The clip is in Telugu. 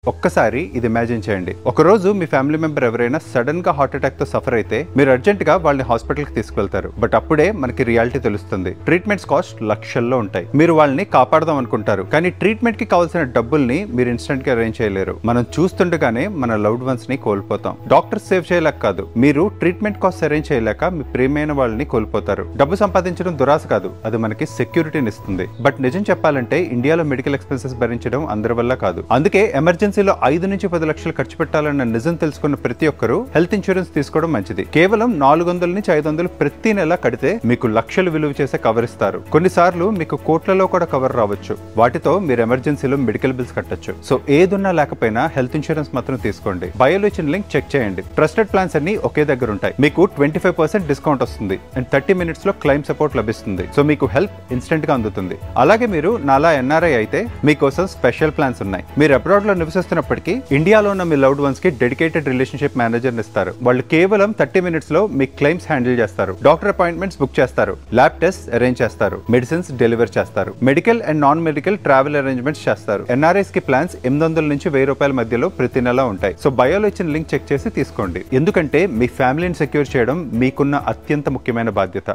ఒక్కసారి ఇది ఇమాజిన్ చేయండి. ఒక రోజు మీ ఫ్యామిలీ మెంబర్ ఎవరైనా సడన్ గా హార్ట్ అటాక్ తో సఫర్ అయితే మీరు అర్జెంట్ గా వాళ్ళని హాస్పిటల్ కి తీసుకువెళ్తారు. బట్ అప్పుడే మనకి రియాలిటీ తెలుస్తుంది. ట్రీట్మెంట్స్ కాస్ట్ లక్షల్లో ఉంటాయి. మీరు వాళ్ళని కాపాడదాం అనుకుంటారు, కానీ ట్రీట్మెంట్ కి కావాల్సిన డబ్బుల్ని మీరు ఇన్స్టెంట్ గా అరేంజ్ చేయలేరు. మనం చూస్తుండగానే మన లవ్డ్ వన్స్ ని కోల్పోతాం. డాక్టర్స్ సేవ్ చేయలేక కాదు, మీరు ట్రీట్మెంట్ కాస్ట్ అరేంజ్ చేయలేక మీ ప్రియమైన వాళ్ళని కోల్పోతారు. డబ్బు సంపాదించడం దురాశ కాదు, అది మనకి సెక్యూరిటీని ఇస్తుంది. బట్ నిజం చెప్పాలంటే ఇండియాలో మెడికల్ ఎక్స్పెన్సెస్ భరించడం అందరి వల్ల కాదు. అందుకే ఎమర్జెన్సీలో 5 నుంచి 10 లక్షలు ఖర్చు పెట్టాలన్న నిజం తెలుసుకున్న ప్రతి ఒక్కరూ హెల్త్ ఇన్సూరెన్స్ తీసుకోవడం మంచిది. కేవలం 400 నుంచి 500 ప్రతి నెల కడితే మీకు లక్షలు విలువ చేసే కవర్ ఇస్తారు. కొన్నిసార్లు మీకు కోట్లలో కూడా కవర్ రావచ్చు. వాటితో మీరు ఎమర్జెన్సీలో మెడికల్ బిల్స్ కట్టొచ్చు. సో ఏదున్నా లేకపోయినా హెల్త్ ఇన్సూరెన్స్ మాత్రం తీసుకోండి. బయోలో ఇచ్చిన లింక్ చెక్ చేయండి. ట్రస్టెడ్ ప్లాన్స్ అన్ని ఒకే దగ్గర ఉంటాయి. మీకు 25% డిస్కౌంట్ వస్తుంది అండ్ 30 minutes లో క్లెయిమ్ సపోర్ట్ లభిస్తుంది. సో మీకు హెల్ప్ ఇన్స్టెంట్ గా అందుతుంది. అలాగే మీరు నాలా ఎన్ఆర్ఐ అయితే మీకోసం స్పెషల్ ప్లాన్స్ ఉన్నాయి. మీరు అబ్రాడ్ లో నివసిస్తున్నప్పటికీ ఇండియాలో ఉన్న మీ లవ్డ్ వన్స్ కి డెడికేటెడ్ రిలేషన్షిప్ మేనేజర్ ఇస్తారు. వాళ్ళు కేవలం 30 minutes లో మీ క్లెయిమ్స్ హ్యాండిల్ చేస్తారు. డాక్టర్ అపాయింట్మెంట్స్ బుక్ చేస్తారు, ల్యాబ్ టెస్ట్ అరేంజ్ చేస్తారు, మెడిసిన్స్ డెలివర్ చేస్తారు, medical and non medical travel arrangements చేస్తారు. ఎన్ఆర్ఐస్ కి ప్లాన్స్ 800 నుంచి 1000 రూపాయల మధ్యలో ప్రతి నెల ఉంటాయి. సో బయోలో ఇచ్చిన లింక్ చెక్ చేసి తీసుకోండి. ఎందుకంటే మీ ఫ్యామిలీని సెక్యూర్ చేయడం మీకున్న అత్యంత ముఖ్యమైన బాధ్యత.